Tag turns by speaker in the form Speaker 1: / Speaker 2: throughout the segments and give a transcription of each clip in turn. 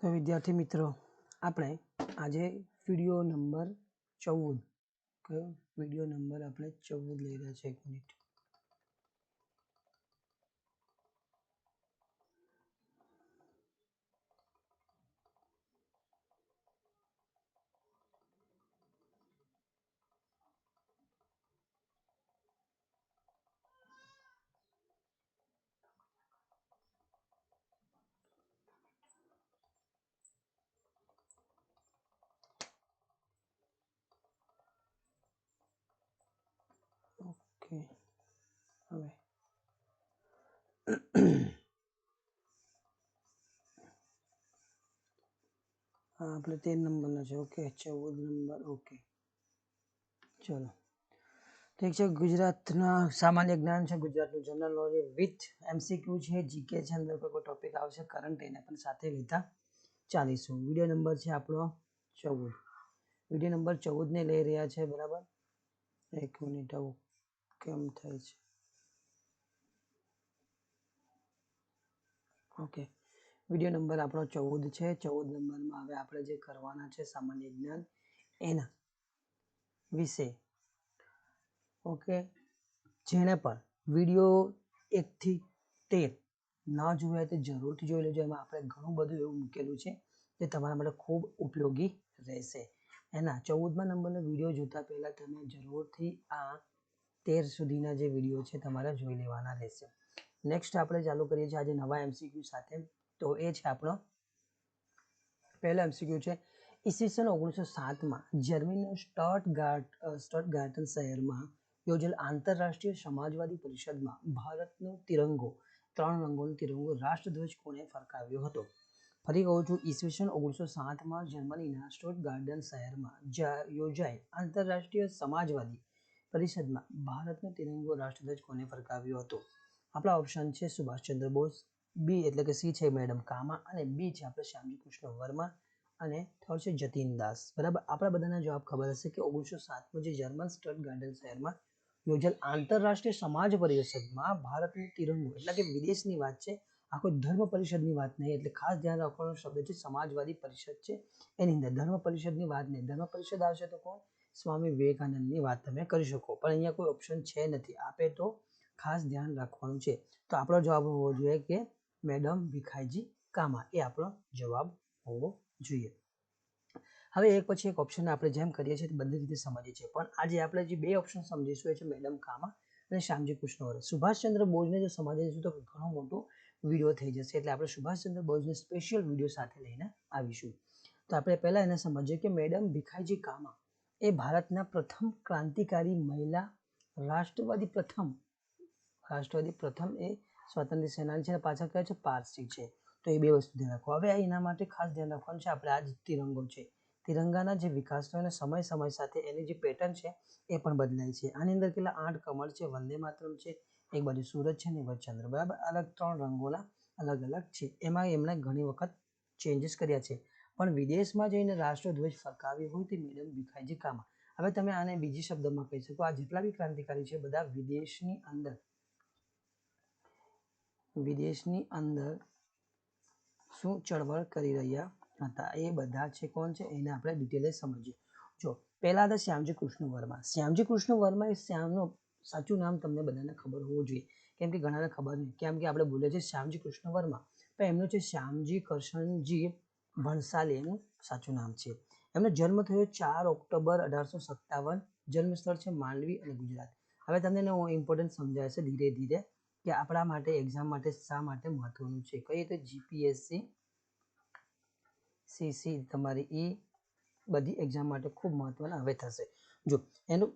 Speaker 1: તો વિદ્યાર્થી મિત્રો, આપણે આજે વિડીયો નંબર 14 કયો વિડીયો નંબર આપણે 14 લઈ રહ્યા છે. 1 મિનિટ. ઓકે, હવે આપણે 13 નંબરનો છે. Okay, 14 number. ઓકે, ચલો ઠીક છે. ગુજરાતના સામાન્ય જ્ઞાન છે, ગુજરાતનું જનરલ નોલેજ વિથ MCQ છે, જીકે છે. અંદર કોઈ ટોપિક આવશે કરંટ એને પણ સાથે લેતા ચાલીશું. વિડીયો નંબર છે આપણો 14. વિડીયો નંબર 14 ને લઈ રહ્યા છે. બરાબર, 1 મિનિટ. આવું કેમ થાય છે? ઓકે, વિડીયો નંબર આપણો 14 છે. 14 નંબરમાં હવે આપણે જે કરવાના છે સામાન્ય જ્ઞાન એના વિશે. ઓકે, જેને પણ વિડીયો 1 થી 13 ના જોયા તો જરૂરથી જોઈ લેજો. એમાં આપણે ઘણું બધું એવું મૂકેલું છે જે તમારા માટે ખૂબ ઉપયોગી રહેશે. એના 14મા નંબરનો વિડીયો જોતા પહેલા તમે જરૂરથી આ 13 સુધીના જે વિડીયો છે તમારે જોઈ લેવાના રહેશે. નેક્સ્ટ આપણે ચાલુ કરીએ છીએ આજે નવા MCQ સાથે. તો એ છે આપણો પહેલો MCQ છે. ઈસવીસન 1907માં જર્મનીના સ્ટટગાર્ટન શહેરમાં યોજેલ આંતરરાષ્ટ્રીય સમાજવાદી પરિષદમાં ભારતનો તિરંગો 3 રંગોનો તિરંગો રાષ્ટ્રધ્વજ કોણે ફરકાવ્યો હતો? ફરી કહું છું, ઈસવીસન 1907માં જર્મનીના સ્ટટગાર્ટન શહેરમાં યોજાયેલ આંતરરાષ્ટ્રીય સમાજવાદી પરિષદમાં ભારતનો તિરંગો રાષ્ટ્રધ્વજ કોણે ફરકાવ્યો હતો? આપણા ઓપ્શન છે સુભાષચંદ્ર બોઝ, બી એટલે કે સી છે મેડમ કામા, અને બી છે આપણે શ્યામજી કૃષ્ણ વર્મા, અને થર્ડ છે જતીન દાસ. બરાબર, આપણા બધાના જવાબ ખબર હશે કે 1907માં જે જર્મન સ્ટટગાર્ટન શહેરમાં યોજેલ આંતરરાષ્ટ્રીય સમાજ પરિષદમાં ભારતનો તિરંગો એટલે કે વિદેશની વાત છે, આ કોઈ ધર્મ પરિષદની વાત નહીં. એટલે ખાસ ધ્યાન રાખવાનો શબ્દ છે સમાજવાદી પરિષદ છે એની અંદર, ધર્મ પરિષદની વાત નહીં. ધર્મ પરિષદ આવશે તો કોણ? સ્વામી વિવેકાનંદની વાત તમે કરી શકો, પણ અહીંયા કોઈ ઓપ્શન છે નથી. આપે તો ખાસ ધ્યાન રાખવાનું છે. તો આપણો જવાબ હોવો જોઈએ કે મેડમ ભીખાઈજી કામા, એ આપણો જવાબ હોવો જોઈએ. હવે એક પછી એક ઓપ્શન આપણે જેમ કરીએ છીએ બધી રીતે સમજીએ છીએ, પણ આજે આપણે જે 2 ઓપ્શન સમજીશું એ છે મેડમ કામા અને શ્યામજી કૃષ્ણ વર્મા. સુભાષચંદ્ર બોઝને જો સમજીશું તો ઘણો મોટો વિડીયો થઈ જશે, એટલે આપણે સુભાષચંદ્ર બોઝને સ્પેશિયલ વિડીયો સાથે લઈને આવીશું. તો આપણે પહેલા એને સમજીએ કે મેડમ ભીખાઈજી કામા એ ભારતના પ્રથમ ક્રાંતિકારી મહિલા રાષ્ટ્રવાદી પ્રથમ એ સ્વાતંત્ર્ય સેનાની છે, પાછળ કહે છે પારસી છે. તો એ 2 વસ્તુ ધ્યાન રાખો. હવે એના માટે ખાસ ધ્યાન રાખવાનું છે આપણે આ જ તિરંગો છે, તિરંગાના જે વિકાસ થયો અને સમય સાથે એની જે પેટર્ન છે એ પણ બદલાય છે. આની અંદર કેટલા 8 કમળ છે, વંદે માતરમ છે, એક બાજુ સૂરજ છે ને એક બાજુ ચંદ્ર. બરાબર, અલગ 3 રંગોના અલગ અલગ છે. એમાં એમણે ઘણી વખત ચેન્જીસ કર્યા છે, પણ વિદેશમાં જઈને રાષ્ટ્રધ્વજ ફરકાવ્યો હોય તે મેડમ ભીખાઈજી કામા. હવે તમે આને બીજી શબ્દમાં કહી શકો, આ જેટલા બી ક્રાંતિકારી છે બધા વિદેશની અંદર શું ચળવળ કરી રહ્યા હતા, એ બધા છે કોણ છે એને આપણે ડિટેલે સમજીએ. જો પહેલા હતા શ્યામજી કૃષ્ણ વર્મા. શ્યામજી કૃષ્ણ વર્મા એ શ્યામનું સાચું નામ તમને બધાને ખબર હોવું જોઈએ, કેમ કે ઘણાને ખબર નહીં, કેમ કે આપણે બોલે છે શ્યામજી કૃષ્ણ વર્મા, પણ એમનું છે શ્યામજી કરશનજી ભણસાલી, એનું સાચું નામ છે. એમનો જન્મ થયો 4 ઓક્ટોબર 1857. જન્મ સ્થળ છે માંડવી અને ગુજરાત. હવે તમને એનો ઇમ્પોર્ટન્સ સમજાય છે ધીરે ધીરે કે આપણા માટે એક્ઝામ માટે શા માટે મહત્વનું છે. કઈ રીતે? જીપીએસસી, સીસી, તમારી એ બધી એક્ઝામ માટે ખૂબ મહત્વના હવે થશે. જો એનું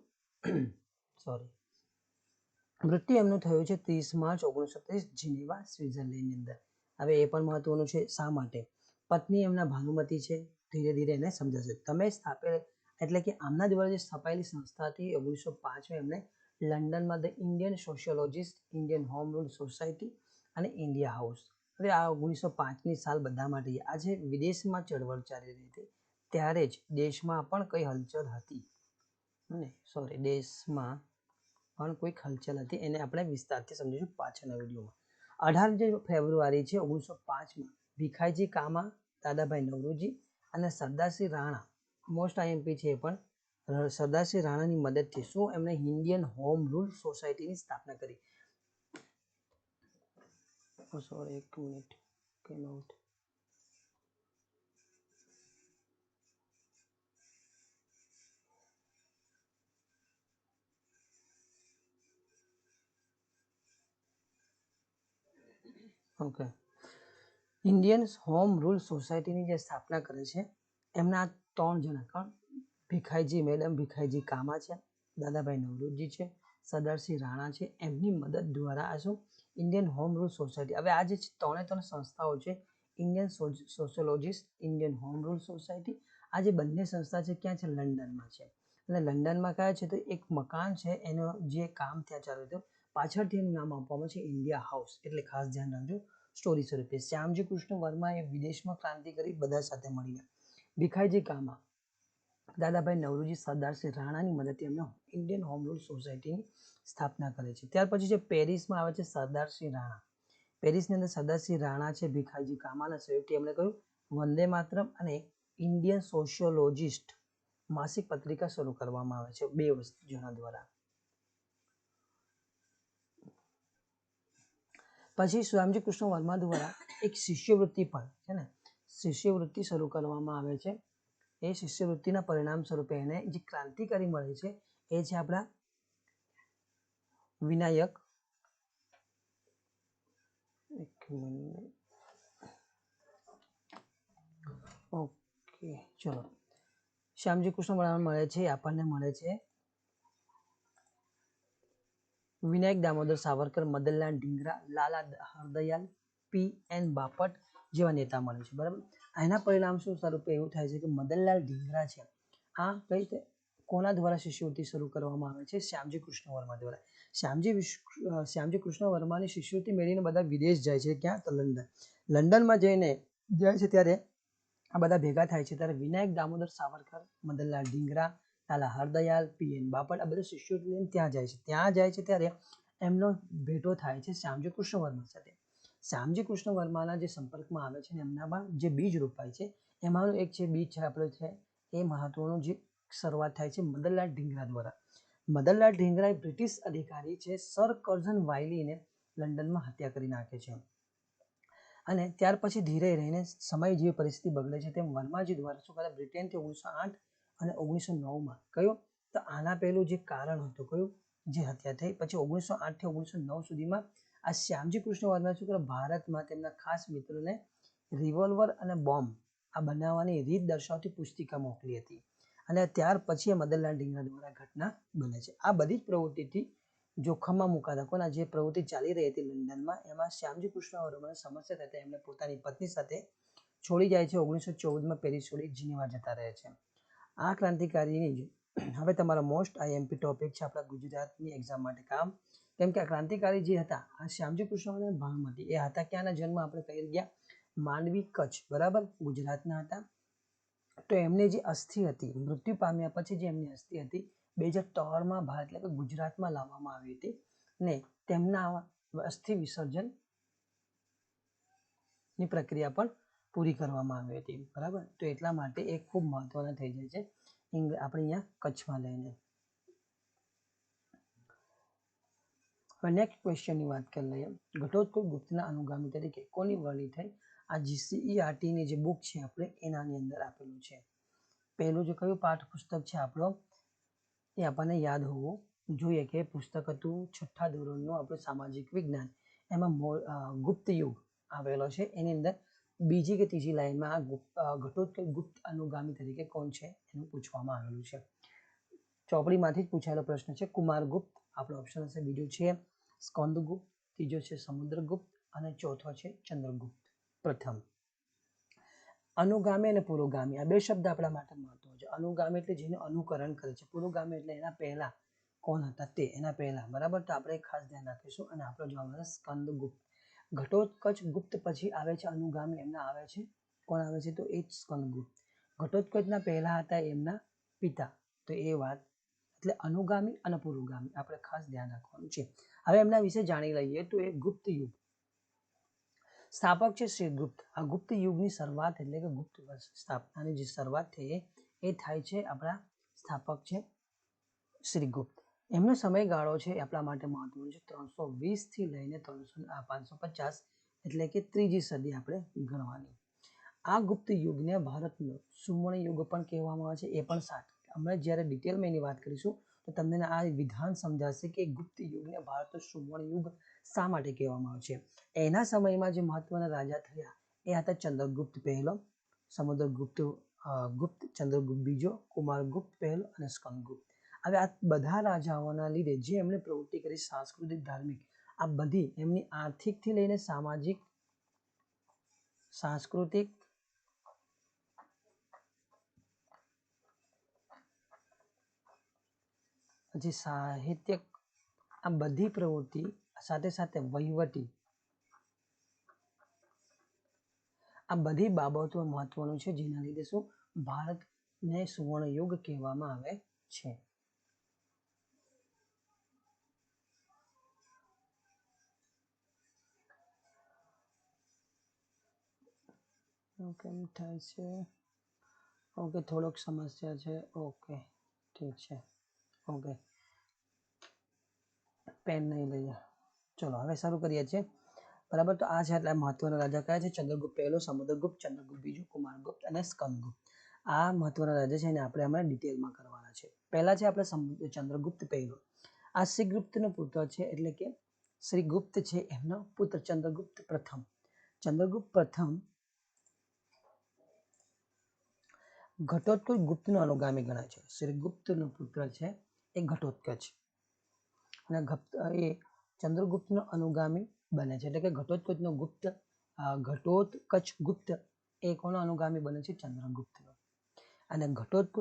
Speaker 1: મૃત્યુ એમનું થયું છે 30 માર્ચ 1930 જીનીવા, સ્વિટ્ઝરલેન્ડની અંદર. હવે એ પણ મહત્વનું છે. શા માટે? પત્ની એમના ભાનુમતી છે. ધીરે ધીરે એને સમજાશે. તમે સ્થાપેલ એટલે કે આમના દ્વારા જે સ્થાપાયેલી સંસ્થા હતી 1905માં એમને લંડનમાં the Indian sociologist, Indian home rule society અને ઇન્ડિયા હાઉસ. હવે આ 1905ની સાલ બધા માટે. આજે વિદેશમાં ચળવળ ચાલી રહી હતી ત્યારે જ દેશમાં પણ કઈ હલચલ હતી દેશમાં પણ કોઈક હલચલ હતી, એને આપણે વિસ્તારથી સમજીશું પાછળના વિડીયોમાં. 18 ફેબ્રુઆરી છે 1905માં ભીખાઈજી કામા દાદાભાઈ નવરોજી અને સરદારસિંહ રાણા. મોસ્ટ આઈએમપી છે એ પણ. સરદારસિંહ રાણાની મદદથી શું એમણે ઇન્ડિયન હોમ રૂલ સોસાયટીની સ્થાપના કરી. સોરી, એક minute. Okay, Indian home rule સોસાયટીની જે સ્થાપના કરે છે એમના 3 જણા, કોણ? ભીખાઈજી મેડમ ભીખાઈજી કામા છે, દાદાભાઈ નવરોજી છે, સરદારસિંહ રાણા છે. એમની મદદ દ્વારા આ શું ઇન્ડિયન હોમ રૂલ સોસાયટી. હવે આ જે 3 સંસ્થાઓ છે, Indian sociologist, Indian home rule society, આ જે બંને સંસ્થા છે ક્યાં છે? લંડનમાં છે. અને લંડનમાં કયા છે? તો એક મકાન છે એનો જે કામ ત્યાં ચાલુ હતું, પાછળથી એનું નામ આપવામાં છે ઇન્ડિયા હાઉસ. એટલે ખાસ ધ્યાન રાખજો સ્ટોરી સ્વરૂપે. શ્યામજી કૃષ્ણ વર્મા એ વિદેશમાં ક્રાંતિ કરી બધા સાથે મળીને. ભીખાઈજી કામા, દાદાભાઈ નવરોજી, સરદારસિંહ રાણાની મદદથી એમને ઇન્ડિયન હોમ રૂલ સોસાયટીની સ્થાપના કરે છે. ત્યાર પછી જે પેરિસમાં આવે છે સરદારસિંહ રાણા. પેરિસની અંદર સરદારસિંહ રાણા છે, ભીખાઈજી કામાના સહયોગથી એમણે કહ્યું વંદે માતરમ અને ઇન્ડિયન સોશિયોલોજીસ્ટ માસિક પત્રિકા શરૂ કરવામાં આવે છે 2 જણા દ્વારા. પછી શ્યામજી કૃષ્ણ વર્મા દ્વારા એક શિષ્યવૃત્તિ પણ છે ને, શિષ્યવૃત્તિ શરૂ કરવામાં આવે છે. એ શિષ્યવૃત્તિના પરિણામ સ્વરૂપે એને જે ક્રાંતિકારી મળે છે એ છે આપણા વિનાયક. ઓકે, ચલો. શ્યામજી કૃષ્ણ વર્મા મળે છે, આપણને મળે છે વિનાયક દામોદર સાવરકર, મદનલાલ ઢીંગરા, લાલા હરદયાલ, P.N. બાપટ જેવા નેતા મળે છે. બરાબર. એના પરિણામ સ્વરૂપે એવું થાય છે કે મદનલાલ ઢીંગરા છે આ કઈ કોના દ્વારા શિષ્યવૃત્તિ શરૂ કરવામાં આવે છે? શ્યામજી કૃષ્ણ વર્મા દ્વારા. શ્યામજી કૃષ્ણ વર્માની શિષ્યવૃત્તિ મેળવીને બધા વિદેશ જાય છે. ક્યાં? તો લંડન. લંડનમાં જઈને જાય છે ત્યારે આ બધા ભેગા થાય છે ત્યારે વિનાયક દામોદર સાવરકર, મદનલાલ ઢીંગરા, લાલા હરદયાલ, P.N. બાપટ આ બધા શિષ્યવૃત્તિ લઈને ત્યાં જાય છે. ત્યાં જાય છે ત્યારે એમનો ભેટો થાય છે શ્યામજી કૃષ્ણ વર્મા સાથે. શ્યામજી કૃષ્ણ વર્માના જે સંપર્કમાં આવે છે એમનામાં જે બીજ રોપાય છે એમાંનું એક છે બીજ છે આપણે છે એ મહત્વનું જે શરૂઆત થાય છે મદનલાલ ઢીંગરા દ્વારા. મદનલાલ ઢીંગરા બ્રિટિશ અધિકારી છે સર કર્ઝન વાયલીને લંડનમાં હત્યા કરી નાખે છે. અને ત્યાર પછી ધીરે રહીને સમય જેવી પરિસ્થિતિ બગડે છે તેમ વર્માજી દ્વારા શું કરે બ્રિટનથી 1908 અને 1909માં કયું તો આના પહેલું જે કારણ હતું કયું જે હત્યા થઈ. પછી 1908 થી 1909 સુધીમાં આ શ્યામજી કૃષ્ણ વર્મા શું કરે ભારતમાં તેમના ખાસ મિત્રોને રિવોલ્વર અને બોમ્બ આ બનાવવાની રીત દર્શાવતી પુસ્તિકા મોકલી હતી. અને ત્યાર પછી મદનલાલ ઢીંગરા દ્વારા ઘટના બને છે. આ બધી જ પ્રવૃત્તિથી જોખમમાં મુકાતા કોના જે પ્રવૃત્તિ ચાલી રહી હતી લંડનમાં એમાં શ્યામજી કૃષ્ણ વર્માને સમસ્યા થતા એમને પોતાની પત્ની સાથે છોડી જાય છે. 1914માં પેરિસ છોડી જીનીવા જતા રહે છે. આ ક્રાંતિકારીની હવે તમારા મોસ્ટ આઈએમપી ટોપિક છે આપણા ગુજરાતની એક્ઝામ માટે કામ. કેમ કે આ ક્રાંતિકારી જે હતા આ શ્યામજી કૃષ્ણ અને ભાનુમતી એ હતા ક્યાંના જન્મ આપણે કહી ગયા માંડવી કચ્છ બરાબર ગુજરાતના હતા. તો એમને જે અસ્થિ હતી મૃત્યુ પામ્યા પછી જે એમની અસ્થિ હતી 2013માં ભારત એટલે કે ગુજરાતમાં લાવવામાં આવી હતી ને તેમના અસ્થિ વિસર્જન ની પ્રક્રિયા પણ પૂરી કરવામાં આવી હતી. બરાબર. તો એટલા માટે એ ખૂબ મહત્વના થઈ જાય છે આપણે અહીંયા કચ્છમાં લઈને. હવે નેક્સ્ટ ક્વેશ્ચનની વાત કરી લઈએ. ઘટોત્કચ ગુપ્તના અનુગામી તરીકે કોની વરણી થઈ? આ GCERT ની જે બુક છે આપણે એનાની અંદર આપેલું છે. પહેલું જે કયું પાઠ્યપુસ્તક છે આપણો એ આપણને યાદ હોવું જોઈએ કે પુસ્તક હતું 6ઠ્ઠા ધોરણનું આપણું સામાજિક વિજ્ઞાન. એમાં ગુપ્ત યુગ આવેલો છે. એની અંદર બીજી કે ત્રીજી લાઈનમાં ઘટોત્કચ ગુપ્ત અનુગામી તરીકે કોણ છે એનું પૂછવામાં આવેલું છે. ચોપડીમાંથી જ પૂછાયેલો પ્રશ્ન છે. કુમારગુપ્ત આપણો ઓપ્શન હશે. બીજું છે સ્કંદગુપ્ત, ત્રીજો છે સમુદ્રગુપ્ત અને ચોથો છે ચંદ્રગુપ્ત પ્રથમ. અનુગામી અને પુરોગામી આ બે શબ્દ આપણા માટે મહત્વ છે. અનુગામી એટલે જેનું અનુકરણ કરે છે. પુરોગામી એટલે એના પહેલા કોણ હતા તે એના પહેલા. બરાબર. તો આપણે ખાસ ધ્યાન રાખીશું અને આપણો જવાબ છે સ્કંદગુપ્ત. ઘટોત્કચ ગુપ્ત પછી આવે છે અનુગામી એમના આવે છે કોણ આવે છે તો એ જ સ્કંદગુપ્ત. ઘટોત્કચના પહેલા હતા એમના પિતા તો એ વાત એટલે અનુગામી અને પુરોગામી આપણે ખાસ ધ્યાન રાખવાનું છે. હવે એમના વિશે જાણી લઈએ તો એ ગુપ્ત યુગ સ્થાપક છે શ્રી ગુપ્ત. આ ગુપ્ત યુગની શરૂઆત એટલે કે ગુપ્ત સ્થાપનાની જે શરૂઆત થઈ એ થાય છે આપણા સ્થાપક છે શ્રી ગુપ્ત. એમનો સમયગાળો છે એ આપણા માટે મહત્વનો છે 320 થી લઈને 550 એટલે કે ત્રીજી સદી આપણે ગણવાની. આ ગુપ્ત યુગને ભારતનો સુવર્ણ યુગ પણ કહેવામાં આવે છે. એ પણ સાચું. અમે જ્યારે ડિટેલમાં એની વાત કરીશું તો તમને આ વિધાન સમજાશે કે ગુપ્ત યુગને ભારતનો સુવર્ણ યુગ શા માટે કહેવામાં આવે છે. એના સમયમાં જે મહત્વના રાજા થયા એ હતા ચંદ્રગુપ્ત પહેલો, સમુદ્રગુપ્ત ગુપ્ત, ચંદ્રગુપ્ત બીજો, કુમારગુપ્ત પહેલો અને સ્કંદગુપ્ત. હવે આ બધા રાજાઓના લીધે જે એમણે પ્રવૃત્તિ કરી સાંસ્કૃતિક, ધાર્મિક, આ બધી એમની આર્થિકથી લઈને સામાજિક, સાંસ્કૃતિક, પછી સાહિત્યિક, આ બધી પ્રવૃત્તિ સાથે સાથે વહીવટી, આ બધી બાબતો મહત્વનું છે જેના લીધે શું ભારતને સુવર્ણ યુગ કહેવામાં આવે છે. કેમ થાય છે? ઓકે, થોડોક સમસ્યા છે. ઓકે, ઠીક છે. ઓકે, પેન નહીં લઈએ. ચલો હવે શરૂ કરીએ છીએ. બરાબર, તો આ છે એટલે મહત્વના રાજા કયા છે? ચંદ્રગુપ્ત પહેલો, સમુદ્રગુપ્ત, ચંદ્રગુપ્ત બીજો, કુમારગુપ્ત અને સ્કંદગુપ્ત. આ મહત્વના રાજા છે એને આપણે હમણાં ડિટેલમાં કરવાના છે. પહેલા છે આપણે ચંદ્રગુપ્ત પહેલો. આ શ્રીગુપ્તનો પુત્ર છે એટલે કે શ્રીગુપ્ત છે એમનો પુત્ર ચંદ્રગુપ્ત પ્રથમ. ચંદ્રગુપ્ત પ્રથમ ઘટોત્કચ ગુપ્તનો અનુગામી ગણાય છે. શ્રીગુપ્તનો પુત્ર છે એ ઘટોત્કચ અને એ ચંદ્રગુપ્તનો અનુગામી બને છે એટલે કે ઘટોત્કચનો ગુપ્ત, ઘટોત્કચ ગુપ્ત એ કોનો અનુગામી બને છે? ચંદ્રગુપ્તનો. અને ઘટોત્કચ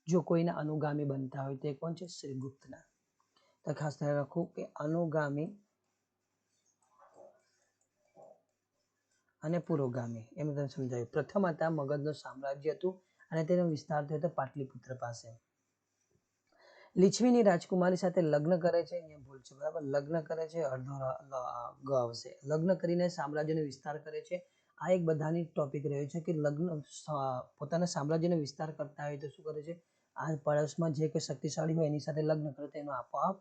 Speaker 1: જો કોઈના અનુગામી બનતા હોય તે કોણ છે? શ્રીગુપ્તના. તો ખાસ ધ્યાન રાખવું કે અનુગામી અને પુરોગામી એમ તમને સમજાયું. પ્રથમ હતા મગધનું સામ્રાજ્ય હતું અને તેનો વિસ્તાર થયો હતો પાટલીપુત્ર પાસે. લીછવીની રાજકુમારી સાથે લગ્ન કરે છે, અહીંયા ભૂલ છે બરાબર, લગ્ન કરે છે, અડધો ગ આવશે. લગ્ન કરીને સામ્રાજ્યનો વિસ્તાર કરે છે. આ એક બધાની ટોપિક રહ્યો છે કે લગ્ન પોતાના સામ્રાજ્યનો વિસ્તાર કરતા હોય તો શું કરે છે? આ પડોશમાં જે કોઈ શક્તિશાળી હોય એની સાથે લગ્ન કરે તો એનો આપોઆપ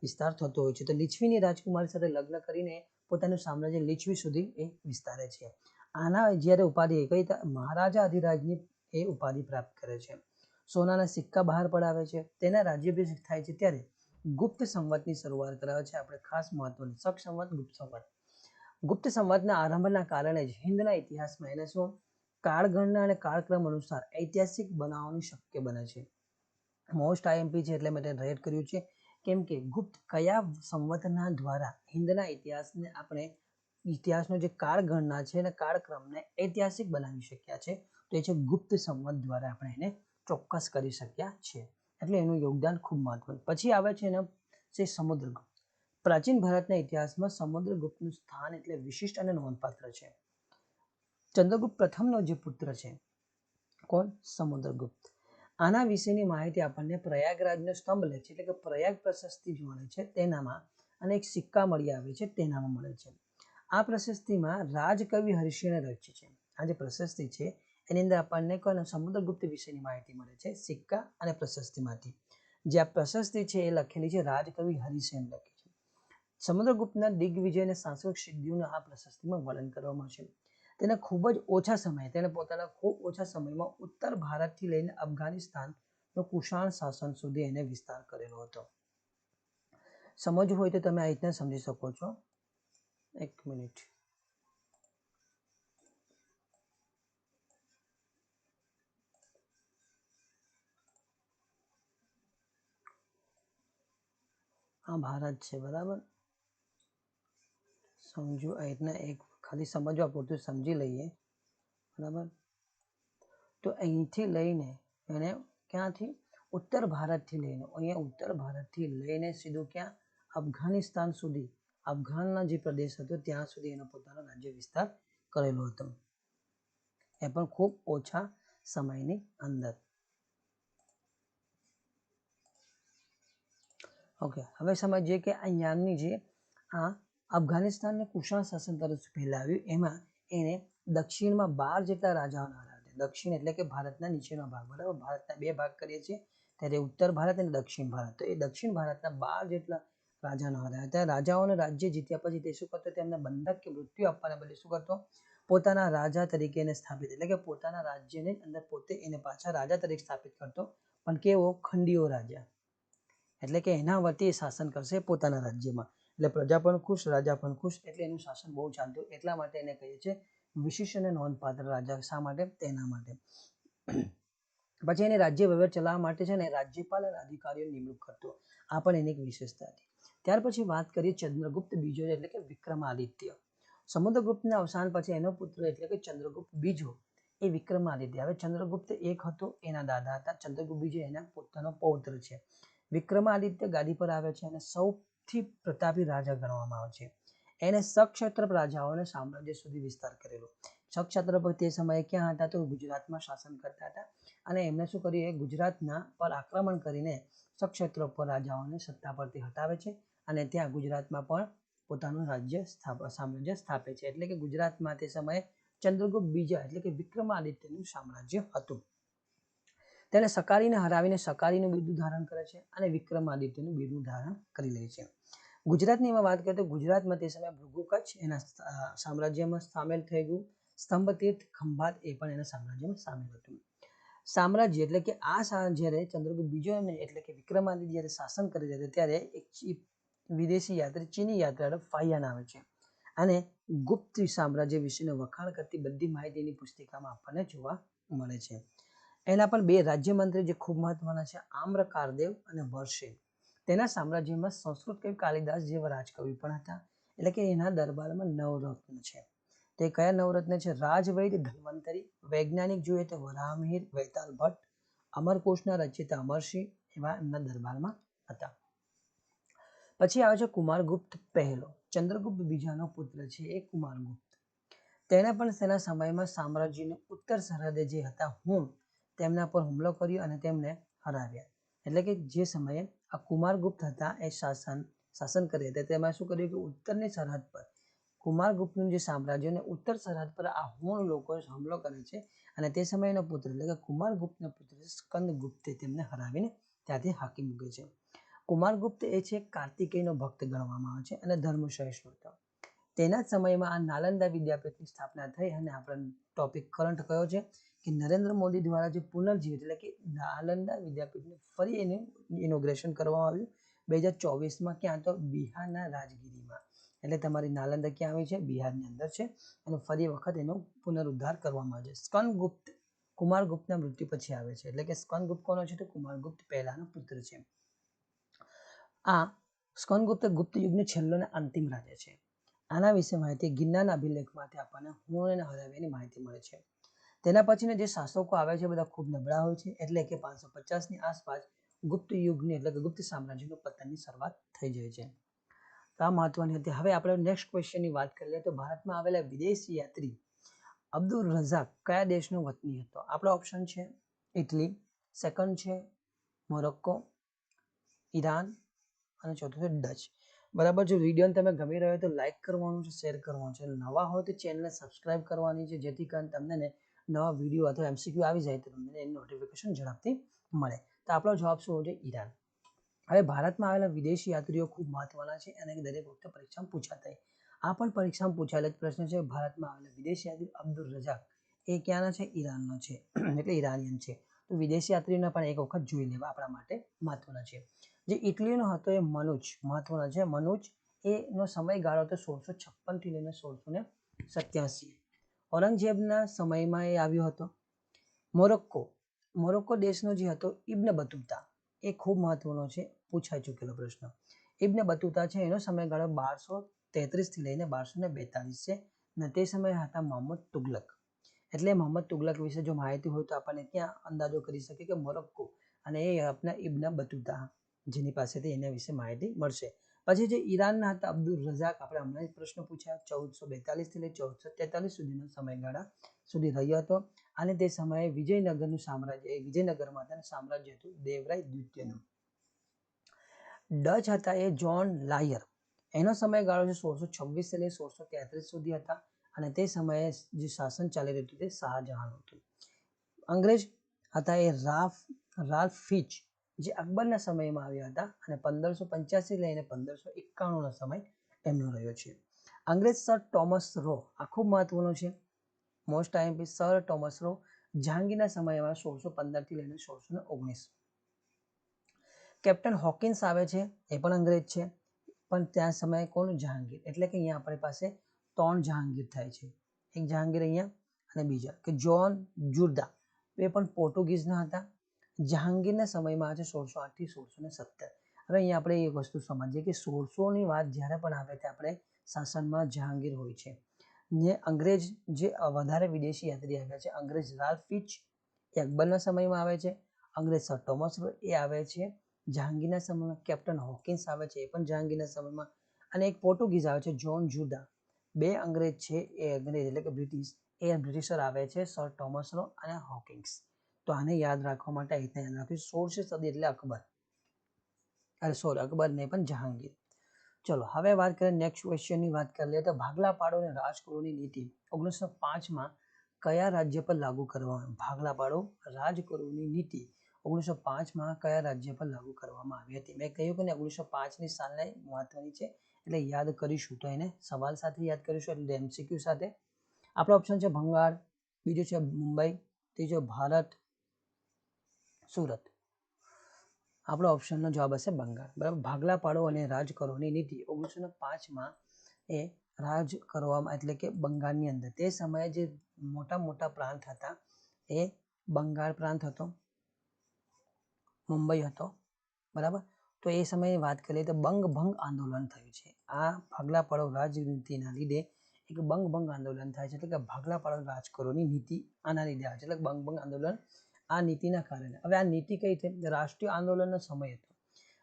Speaker 1: વિસ્તાર થતો હોય છે. તો લીછવીની રાજકુમારી સાથે લગ્ન કરીને પોતાનું સામ્રાજ્ય લીછવી સુધી એ વિસ્તારે છે. આના જ્યારે ઉપાધિ કઈ મહારાજા અધિરાજની એ ઉપાધિ પ્રાપ્ત કરે છે. સોનાના સિક્કા બહાર પડાવે છે. તેના રાજ્યાભિષેક થાય છે ત્યારે ગુપ્ત સંવતની શરૂઆત કરાવે છે. આપણે ખાસ મહત્વનું શક સંવત, ગુપ્ત સંવત. ગુપ્ત સંવતના આરંભના કારણે જ હિન્દના ઇતિહાસમાં એને શું કાળગણના અને કાળક્રમ અનુસાર ઐતિહાસિક બનાવવાનું શક્ય બને છે. મોસ્ટ આઈએમપી છે એટલે મેં તેને રેડ કર્યું છે. કેમ કે ગુપ્ત કયા સંવતના દ્વારા હિન્દના ઇતિહાસને આપણે ઇતિહાસનો જે કાળગણના છે અને કાળક્રમને ઐતિહાસિક બનાવી શક્યા છે તો એ છે ગુપ્ત સંવત દ્વારા આપણે એને ચોક્કસ કરી શક્યા છે. એટલે એનું યોગદાન ખૂબ મહત્વનું. પછી આવે છે એનો છે સમુદ્રગુપ્ત. પ્રાચીન ભારતના ઇતિહાસમાં સમુદ્રગુપ્તનું સ્થાન એટલે વિશિષ્ટ અને નોંધપાત્ર છે. ચંદ્રગુપ્ત પ્રથમનો જે પુત્ર છે કોણ? સમુદ્રગુપ્ત. આના વિશેની માહિતી આપણને પ્રયાગરાજનો સ્તંભ લે છે એટલે કે પ્રયાગ પ્રશસ્તિ મળે છે તેનામાં અને એક સિક્કા મળી આવે છે તેનામાં મળે છે. આ પ્રશસ્તિમાં રાજકવિ હર્ષિને રચી છે. આ જે પ્રશસ્તિ છે એની અંદર આપણને કોઈ સમુદ્રગુપ્ત વિશેની માહિતી મળે છે સિક્કા અને પ્રશસ્તિમાંથી. જે આ પ્રશસ્તિ છે એ લખેલી છે રાજકવિ હરિસેન લખી છે. સમુદ્રગુપ્તના દિગ્વિજય અને સાંસ્કૃતિક સિદ્ધિઓનું આ પ્રશસ્તિમાં વર્ણન કરવામાં છે. તેને ખૂબ જ ઓછા સમયે તેને પોતાના ખૂબ ઓછા સમયમાં ઉત્તર ભારતથી લઈને અફઘાનિસ્તાનનો કુષાણ શાસન સુધી એને વિસ્તાર કરેલો હતો. સમજવું હોય તો તમે આ રીતના સમજી શકો છો. એક મિનિટ. આ ભારત છે બરાબર. સમજો આ રીતના એક ખાલી સમજવા પૂરતું સમજી લઈએ બરાબર. તો અહીંથી લઈને એને ક્યાંથી ઉત્તર ભારતથી લઈને અહીંયા ઉત્તર ભારતથી લઈને સીધું ક્યાં અફઘાનિસ્તાન સુધી અફઘાનના જે પ્રદેશ હતો ત્યાં સુધી એનો પોતાનો રાજ્ય વિસ્તાર કરેલો હતો. એ પણ ખૂબ ઓછા સમયની અંદર. ઓકે, હવે સમજીએ કે અહીંયાની જે આ અફઘાનિસ્તાનને કુશાણ શાસન તરફ ફેલાવ્યું. એમાં એને દક્ષિણમાં 12 જેટલા રાજાઓને હરાવ્યા. દક્ષિણ એટલે કે ભારતના નીચેનો ભાગ, બરાબર. ભારતના 2 ભાગ કરીએ છીએ, ત્યારે ઉત્તર ભારત અને દક્ષિણ ભારત. તો એ દક્ષિણ ભારતના 12 જેટલા રાજાનો હરાવ્યા. ત્યાં રાજાઓને રાજ્ય જીત્યા પછી તે શું કરતો? તેમને બંધક કે મૃત્યુ આપવાને બદલે શું કરતો? પોતાના રાજા તરીકે એને સ્થાપિત, એટલે કે પોતાના રાજ્યની અંદર પોતે એને પાછા રાજા તરીકે સ્થાપિત કરતો, પણ કેવો? ખંડીયો રાજા, એટલે કે એના વતી શાસન કરશે પોતાના રાજ્યમાં. એટલે પ્રજા પણ ખુશ, રાજા પણ ખુશ, એટલે એનું શાસન બહુ ચાલતું. એટલા માટે એને કહીએ છીએ વિશિષ્ટ અને નોંધપાત્ર રાજા. શા માટે? તેના માટે. પછી એને રાજ્ય વહીવટ ચલાવવા માટે છે ને રાજ્યપાલ અને અધિકારીઓ નિમણૂક કરતો. આ પણ એની એક વિશેષતા હતી. ત્યાર પછી વાત કરીએ ચંદ્રગુપ્ત બીજો, એટલે કે વિક્રમાદિત્ય. સમુદ્રગુપ્તના અવસાન પછી એનો પુત્ર એટલે કે ચંદ્રગુપ્ત બીજો એ વિક્રમાદિત્ય. હવે ચંદ્રગુપ્ત એક હતો, એના દાદા હતા. ચંદ્રગુપ્ત બીજો એના પોતાનો પૌત્ર છે. વિક્રમાદિત્ય ગાદી પર આવે છે અને સૌથી પ્રતાપી રાજા ગણવામાં આવે છે. એને સક્ષત્રપ રાજાઓને સામ્રાજ્ય સુધી વિસ્તાર કરેલો. સક્ષત્રપ તે સમયે ક્યાં હતા? તો ગુજરાતમાં શાસન કરતા હતા. અને એમને શું કર્યું? ગુજરાતના પર આક્રમણ કરીને સક્ષત્રપ રાજાઓને સત્તા પરથી હટાવે છે અને ત્યાં ગુજરાતમાં પણ પોતાનું સામ્રાજ્ય સ્થાપે છે. એટલે કે ગુજરાતમાં તે સમયે ચંદ્રગુપ્ત બીજા એટલે કે વિક્રમાદિત્યનું સામ્રાજ્ય હતું. તેને સકારીને હરાવીને સકારીનું બિરુદ ધારણ કરે છે અને વિક્રમાદિત્યનું બિરુદ ધારણ કરી લે છે. ગુજરાતની વાત કરીએ તો ગુજરાતમાં તે સમયે ભૃગુ કચ્છ એના સામ્રાજ્યમાં સામેલ થઈ ગયું. સ્તંભતીર્થ, ખંભાત એ પણ એના સામ્રાજ્યમાં સામેલ હતું. સામ્રાજ્ય એટલે કે આ જ્યારે ચંદ્રગુપ્ત બીજો એટલે કે વિક્રમાદિત્ય જ્યારે શાસન કરી રહ્યા ત્યારે એક વિદેશી યાત્રી, ચીની યાત્રાળુ ફાહિયાન આવે છે અને ગુપ્ત સામ્રાજ્ય વિશેનો વખાણ કરતી બધી માહિતીની પુસ્તિકામાં આપણને જોવા મળે છે. એના પણ 2 રાજ્યમંત્રી જે ખૂબ મહત્વના છે, આમ્રકારદેવ અને વર્ષે. તેના સામ્રાજ્યમાં સંસ્કૃત કવિ કાલિદાસ જેવા રાજકવિ પણ હતા. એટલે કે એના દરબારમાં નવરત્ન છે. તે કયા નવરત્ન છે? રાજવૈદ્ય ધન્વંતરી, વૈજ્ઞાનિક જોઈએ તો વરાહમિહિર, વૈતાલ ભટ્ટ, અમરકોશના રચયિતા અમરસિંહ એવા એમના દરબારમાં હતા. પછી આવે છે કુમારગુપ્ત પહેલો. ચંદ્રગુપ્ત બીજાનો પુત્ર છે એ કુમારગુપ્ત. તેણે પણ તેના સમયમાં સામ્રાજ્યની ઉત્તર સરહદે જે હતા તેમના પર હુમલો કર્યો અને તેમને હરાવ્યા. એટલે કે જે સમયે આ કુમારગુપ્ત હતા એ શાસન કરી હતા, તેમાં શું કર્યું કે ઉત્તરની સરહદ પર કુમારગુપ્તનું જે સામ્રાજ્ય ને ઉત્તર સરહદ પર આ હુણ લોકો હુમલો કરે છે અને તે સમયનો પુત્ર એટલે કે કુમારગુપ્તનો પુત્ર સ્કંદગુપ્તે તેમને હરાવીને ત્યાંથી હાકી મૂકે છે. કુમારગુપ્ત એ છે કાર્તિકેયનો ભક્ત ગણવામાં આવે છે અને ધર્મશ્રેષ્ઠ હતો. તેના જ સમયમાં આ નાલંદા વિદ્યાપીઠની સ્થાપના થઈ અને આપણો ટોપિક કરંટ કયો છે કે નરેન્દ્ર મોદી દ્વારા જે પુનર્જીવિત એટલે કે નાલંદા વિદ્યાપીઠનું ફરી એનું ઇનોગ્રેશન કરવામાં આવ્યું 2024માં. ક્યાં? તો બિહારના રાજગીરીમાં. એટલે તમારી નાલંદા ક્યાં આવી છે? બિહારની અંદર છે. અને ફરી વખત એનો પુનરુદ્ધાર કરવામાં આવે છે. સ્કંદગુપ્ત કુમારગુપ્તના મૃત્યુ પછી આવે છે. એટલે કે સ્કંદગુપ્ત કોનો છે? તો કુમારગુપ્ત પહેલાનો પુત્ર છે. આ સ્કંદગુપ્ત ગુપ્ત યુગનો છેલ્લો અને અંતિમ રાજા છે. આના વિશે માહિતી ગિરનારના અભિલેખમાંથી આપણને હુણોને હરાવ્યાની માહિતી મળે છે. તેના પછીના જે શાસકો આવે છે બધા ખૂબ નબળા હોય છે. એટલે કે 550ની આસપાસ ગુપ્ત યુગની એટલે કે ગુપ્ત સામ્રાજ્યનું પતનની શરૂઆત થઈ જાય છે. તો આ મહત્વની હતી. હવે આપણે નેક્સ્ટ ક્વેશ્ચનની વાત કરીએ તો ભારતમાં આવેલા વિદેશી યાત્રી અબ્દુલ રઝાક કયા દેશનો વતની હતો? આપણો ઓપ્શન છે ઇટલી, સેકન્ડ છે મોરોક્કો, ઈરાન અને ચોથું છે ડચ. બરાબર. જો વિડીયોને તમે ગમી રહ્યો તો લાઇક કરવાનું છે, શેર કરવાનું છે. નવા હોય તો ચેનલને સબસ્ક્રાઇબ કરવાની છે, જેથી કરીને તમને નવા વિડીયો અથવા MCQ આવી જાય તો તમને એની નોટિફિકેશન ઝડપથી મળે. તો આપણો જવાબ શું હોય છે? ઈરાન. હવે ભારતમાં આવેલા વિદેશી યાત્રીઓ ખૂબ મહત્વના છે અને દરેક વખતે પરીક્ષામાં પૂછાતા હોય. આ પણ પરીક્ષામાં પૂછાયેલો જ પ્રશ્ન છે. ભારતમાં આવેલા વિદેશી યાત્રી અબ્દુલ રઝાક એ ક્યાંના છે? ઈરાનનો છે, એટલે ઈરાનિયન છે. તો વિદેશી યાત્રીઓને પણ એક વખત જોઈ લેવા આપણા માટે મહત્વના છે. જે ઇટલીનો હતો એ મનુજ મહત્વનો છે. મનુજ એનો સમયગાળો હતો 1656 થી લઈને 1687. ઔરંગઝેબના સમયમાં એ આવ્યો હતો. મોરોક્કો દેશનો જે હતો ઇબ્ન બતુતા એ ખૂબ મહત્વનો છે, પૂછાઈ ચૂકેલો પ્રશ્ન. ઇબ્ન બતુતા છે એનો સમયગાળો 1233 થી લઈને 1242 છે અને તે સમયે હતા મોહમ્મદ તુગલક. એટલે મોહમ્મદ તુગલક વિશે જો માહિતી હોય તો આપણને ક્યાં અંદાજો કરી શકીએ કે મોરોક્કો, અને એ આપણા ઇબ્ન બતુતા જેની પાસેથી એના વિશે માહિતી મળશે. પછી જે ઈરાનના હતા અબ્દુલ રઝાક, આપણે હમણાં જ પ્રશ્ન પૂછ્યા, 1442 થી લઈ 1443 સુધીનો સમયગાળા સુધી રહ્યો હતો અને તે સમયે વિજયનગરનું સામ્રાજ્ય વિજયનગરમાં હતા સામ્રાજ્ય હતું દેવરાય દ્વિતીયનું. ડચ હતા એ જોન લાયર, એનો સમયગાળો છે 1626 થી 1633 સુધી હતા અને તે સમયે જે શાસન ચાલી રહ્યું હતું તે શાહજહાન હતું. અંગ્રેજ હતા એ રાલ્ફ ફિચ જે અકબરના સમયમાં આવ્યા હતા અને 1585 લઈને 1591 નો સમય એમનો રહ્યો છે. અંગ્રેજ સર ટોમસ રો આ ખૂબ મહત્વનું છે, most IMP. Sir Thomas Roe જહાંગીરના સમયમાં 1615 થી લઈને 1619. કેપ્ટન હોકિન્સ આવે છે, એ પણ અંગ્રેજ છે, પણ ત્યાં સમયે કોણ? જહાંગીર. એટલે કે અહીંયા આપણી પાસે 3 જહાંગીર થાય છે. એક જહાંગીર અહીંયા અને બીજા કે જોન જુર્દા, એ પણ પોર્ટુગીઝના હતા. જહાંગીરના સમયમાં છે 1608 થી 1617. હવે અહીંયા આપણે એક વસ્તુ સમજીએ કે 1600ની વાત જ્યારે પણ આવે તે આપણે શાસનમાં જહાંગીર હોય છે. ને અંગ્રેજ જે વધારે વિદેશી યાત્રી આવ્યા છે, અંગ્રેજ રાલ્ફ ફિચ એ અકબરના સમયમાં આવે છે, અંગ્રેજ સર ટોમસ રો એ આવે છે જહાંગીરના સમયમાં, કેપ્ટન હોકિન્સ આવે છે એ પણ જહાંગીરના સમયમાં, અને એક પોર્ટુગીઝ આવે છે જોન જુદા. 2 અંગ્રેજ છે એ અંગ્રેજ એટલે કે બ્રિટિશર આવે છે, સર ટોમસ રો અને હોકિન્સ. તો આને યાદ રાખવા માટે આ રીતના યાદ રાખ્યું. 16મી સદી એટલે અકબર, અકબર ને પણ જહાંગીર. ચલો હવે વાત કરીએ નેક્સ્ટ ક્વેશ્ચનની વાત કરી લઈએ તો ભાગલા પાડો અને રાજ કરોની નીતિ 1905માં કયા રાજ્ય પર લાગુ કરવામાં? ભાગલા પાડો રાજ કરોની નીતિ 1905માં કયા રાજ્ય પર લાગુ કરવામાં આવી હતી? મેં કહ્યું કે 1905ની સાલને મહત્વની છે એટલે યાદ કરીશું, તો એને સવાલ સાથે યાદ કરીશું એટલે એમસીક્યુ સાથે. આપણો ઓપ્શન છે બંગાળ, બીજો છે મુંબઈ, ત્રીજો ભારત, સુરત. આપણો ઓપ્શનનો જવાબ હશે બંગાળ. બરાબર. ભાગલા પાડો અને રાજ કરોની નીતિ 1905માં એ રાજ કરવામાં એટલે કે બંગાળની અંદર તે સમયે જે મોટા મોટા પ્રાંત હતા એ બંગાળ પ્રાંત હતો, મુંબઈ હતો. બરાબર. તો એ સમયે વાત કરીએ તો બંગભંગ આંદોલન થયું છે. આ ભાગલા પાડો રાજનીતિના લીધે એક બંગભંગ આંદોલન થાય છે, એટલે કે ભાગલા પાડો રાજ કરોની નીતિ આના લીધે આવે છે, એટલે બંગભંગ આંદોલન આ નીતિના કારણે. હવે આ નીતિ કઈ છે? રાષ્ટ્રીય આંદોલનનો સમય હતો.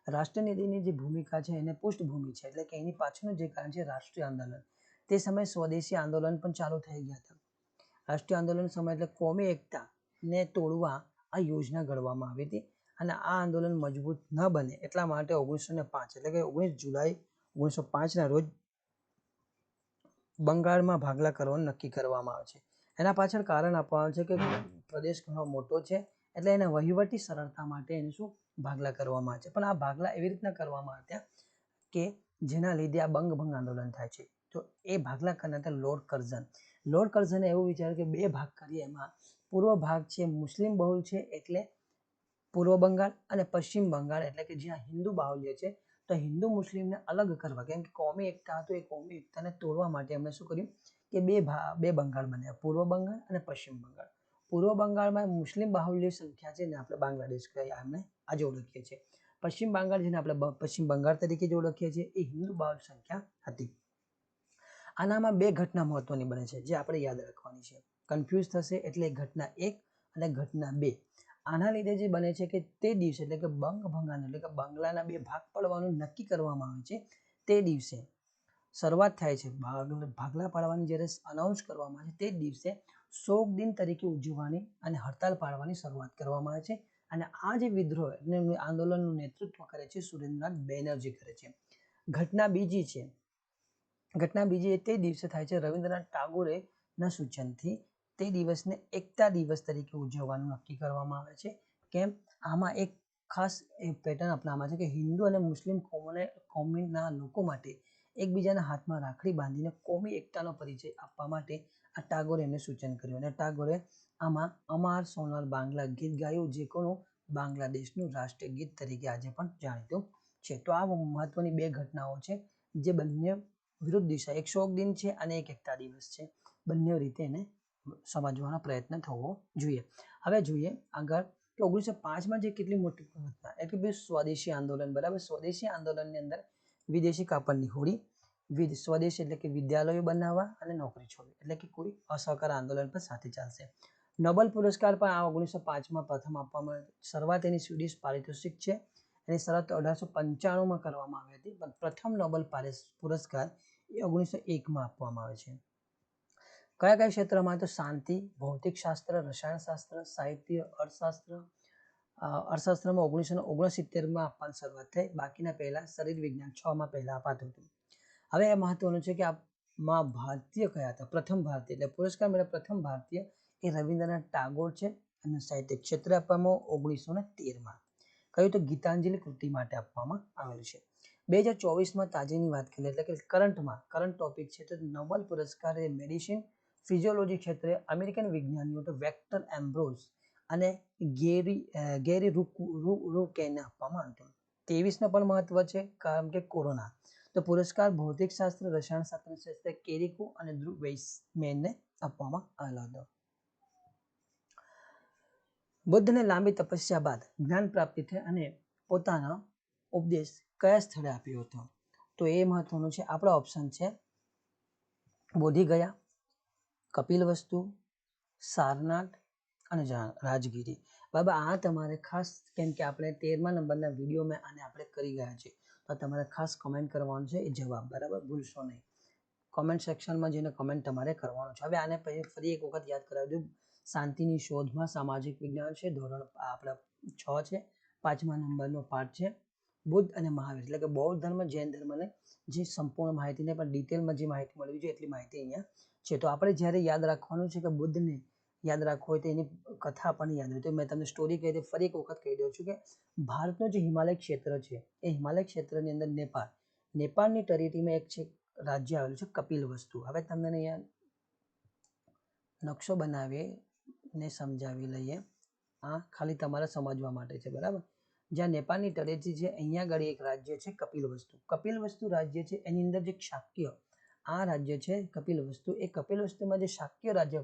Speaker 1: રાષ્ટ્રીય નીતિની જે ભૂમિકા છે એને પૃષ્ઠભૂમિ છે, એટલે કે એની પાછળનું જે કારણ છે રાષ્ટ્રીય આંદોલન. તે સમયે સ્વદેશી આંદોલન પણ ચાલુ થઈ ગયા હતા. રાષ્ટ્રીય આંદોલન સમય એટલે કોમી એકતાને તોડવા આ યોજના ઘડવામાં આવી હતી અને આ આંદોલન મજબૂત ન બને એટલા માટે 1905 એટલે કે 19 જુલાઈ 1905ના રોજ બંગાળમાં ભાગલા કરવાનું નક્કી કરવામાં આવે છે. એના પાછળ કારણ આપવામાં છે કે પ્રદેશ ઘણો મોટો છે એટલે એને વહીવટી સરળતા માટે એને શું ભાગલા કરવામાં આવે છે. પણ આ ભાગલા એવી રીતના કરવામાં આવ્યા કે જેના લીધે આ બંગભંગ આંદોલન થાય છે. તો એ ભાગલા કરનાર હતા લોર્ડ કર્ઝન. લોર્ડ કર્ઝને એવું વિચાર્યું કે 2 ભાગ કરીએ, એમાં પૂર્વ ભાગ છે મુસ્લિમ બહુલ છે એટલે પૂર્વ બંગાળ, અને પશ્ચિમ બંગાળ એટલે કે જ્યાં હિન્દુ બાહુલ્ય છે. તો હિન્દુ મુસ્લિમને અલગ કરવા, કેમ કે કોમી એકતા હતું, એ કોમી એકતાને તોડવા માટે એમણે શું કર્યું કે બે બંગાળ બન્યા, પૂર્વ બંગાળ અને પશ્ચિમ બંગાળ. પૂર્વ બંગાળમાં મુસ્લિમ બાહુલ્ય સંખ્યા છે ને આપણે બાંગ્લાદેશ આપણે આજે ઓળખીએ છીએ. પશ્ચિમ બંગાળ જેને આપણે પશ્ચિમ બંગાળ તરીકે જે ઓળખીએ છીએ એ હિન્દુ બાહુલ સંખ્યા હતી. આનામાં 2 ઘટના મહત્વની બને છે જે આપણે યાદ રાખવાની છે. કન્ફ્યુઝ થશે એટલે ઘટના 1 અને ઘટના 2. આના લીધે જે બને છે કે તે દિવસે એટલે કે બંગભંગ એટલે કે બંગલાના 2 ભાગ પડવાનું નક્કી કરવામાં આવે છે તે દિવસે શરૂઆત થાય છે. ભાગલા પાડવાની જ્યારે અનાઉન્સ કરવામાં આવે છે તે દિવસે શોક દિન તરીકે ઉજવવાની અને હડતાલ પાડવાની શરૂઆત કરવામાં આવે છે. અને આ જે વિદ્રોહ આંદોલનનું નેતૃત્વ કરે છે સુરેન્દ્રનાથ બેનર્જી કરે છે. ઘટના બીજી છે, ઘટના બીજી તે દિવસે થાય છે રવિન્દ્રનાથ ટાગોરેના સૂચનથી તે દિવસને એકતા દિવસ તરીકે ઉજવવાનું નક્કી કરવામાં આવે છે. કેમ? આમાં એક ખાસ પેટર્ન અપનાવવામાં છે કે હિન્દુ અને મુસ્લિમ કોમના લોકો માટે એકબીજાના હાથમાં રાખડી બાંધીને કોમી એકતાનો પરિચય આપવા માટે આ ટાગોરે એમને સૂચન કર્યું. અને ટાગોરે આમાં અમાર સોનાર બાંગ્લા ગીત ગાયું, જે કોનું બાંગ્લાદેશનું રાષ્ટ્રીય ગીત તરીકે આજે પણ જાણીતું છે. તો આ મહત્વની 2 ઘટનાઓ છે જે બંને વિરુદ્ધ દિશા, એક શોક દિન છે અને એક એકતા દિવસ છે. બંને રીતે એને સમજવાનો પ્રયત્ન થવો જોઈએ. હવે જોઈએ આગળ કે 1905માં જે કેટલી મોટી ઘટના એટલે કે સ્વદેશી આંદોલન. બરાબર. સ્વદેશી આંદોલનની અંદર વિદેશી કાપડની હોડી, સ્વદેશી એટલે કે વિદ્યાલયો બનાવવા અને નોકરી છોડવી, એટલે કે કોઈ અસહકાર આંદોલન પણ સાથે ચાલશે. નોબેલ પુરસ્કાર પણ આ 1905માં પ્રથમ આપવામાં આવ્યો. શરૂઆત એની સ્વીડિશ પારિતોષિક છે, એની શરૂઆત 1895માં કરવામાં આવી હતી, પણ પ્રથમ નોબેલ પુરસ્કાર એ 1901માં આપવામાં આવે છે. કયા કયા ક્ષેત્રમાં? તો શાંતિ, ભૌતિક શાસ્ત્ર, રસાયણશાસ્ત્ર, સાહિત્ય, અર્થશાસ્ત્ર. અર્થશાસ્ત્રમાં 1969માં આપવાની શરૂઆત થઈ, બાકીના પહેલા શરીર વિજ્ઞાન 6માં પહેલા અપાતું હતું. હવે એ મહત્વનું છે કે આમાં ભારતીય કયા હતા, પ્રથમ ભારતીય એટલે પુરસ્કાર મળે પ્રથમ ભારતીય એ રવિન્દ્રનાથ ટાગોર છે અને સાહિત્ય ક્ષેત્રે આપવામાં 1913માં. કયું તો ગીતાંજલિ કૃતિ માટે આપવામાં આવેલું છે. 2024માં તાજેની વાત કરીએ એટલે કે કરંટ ટોપિક છે તો નોબેલ પુરસ્કાર એ મેડિસિન ફિઝિયોલોજી ક્ષેત્રે અમેરિકન વિજ્ઞાનીઓ તો વેક્ટર એમ્બ્રોઝ અને ગેરી રૂકેને આપવામાં આવ્યો. 23નો પણ મહત્વ છે કારણ કે કોરોના. તો પુરસ્કાર ભૌતિકશાસ્ત્ર રસાયણશાસ્ત્ર કેરિકો અને ધ્રુવ વેઇસમેનને આપવામાં આવેલો હતો. બુદ્ધને લાંબી તપસ્યા બાદ જ્ઞાન પ્રાપ્તિ થઈ અને પોતાનો ઉપદેશ કયા સ્થળે આપ્યો હતો? તો એ મહત્વનું છે. આપણો ઓપ્શન છે બોધિગયા, કપિલવસ્તુ, સારનાથ અને રાજગીરી. બાબા આ તમારે ખાસ, કેમ કે આપણે 13મા નંબરના વિડીયોમાં આને આપણે કરી ગયા છે, તો તમારે ખાસ કમેન્ટ કરવાનું છે એ જવાબ, બરાબર, ભૂલશો નહીં. કોમેન્ટ સેક્શનમાં જઈને કમેન્ટ તમારે કરવાનું છે. હવે આને પછી ફરી એક વખત યાદ કરાવી દઉં. શાંતિની શોધમાં સામાજિક વિજ્ઞાન છે, ધોરણ આપણા 6 છે. 5મા નંબરનો પાઠ છે બુદ્ધ અને મહાવીર, એટલે કે બૌદ્ધ ધર્મ જૈન ધર્મને જે સંપૂર્ણ માહિતીને પણ ડિટેલમાં જે માહિતી મળવી જોઈએ એટલી માહિતી અહીંયા છે. તો આપણે જ્યારે યાદ રાખવાનું છે કે બુદ્ધને યાદ રાખવું હોય તો એની કથા આપણને યાદ હોય. તો મેં તમને સ્ટોરી કહી દે, ફરી એક વખત કહી દઉં છું કે ભારતનું જે હિમાલય ક્ષેત્ર છે એ હિમાલય ક્ષેત્રની અંદર નેપાળની ટેરિટરીમાં એક છે રાજ્ય આવેલું છે કપિલવસ્તુ. હવે તમને અહીંયા નકશો બનાવીને સમજાવી લઈએ. આ ખાલી તમારે સમજવા માટે છે, બરાબર. જ્યાં નેપાળની ટેરિટરી છે અહીંયા આગળ એક રાજ્ય છે કપિલવસ્તુ. કપિલવસ્તુ રાજ્ય છે એની અંદર જે શાક્ય આ રાજ્ય છે કપિલવસ્તુ, એ કપિલવસ્તુમાં જે શાક્ય રાજ્ય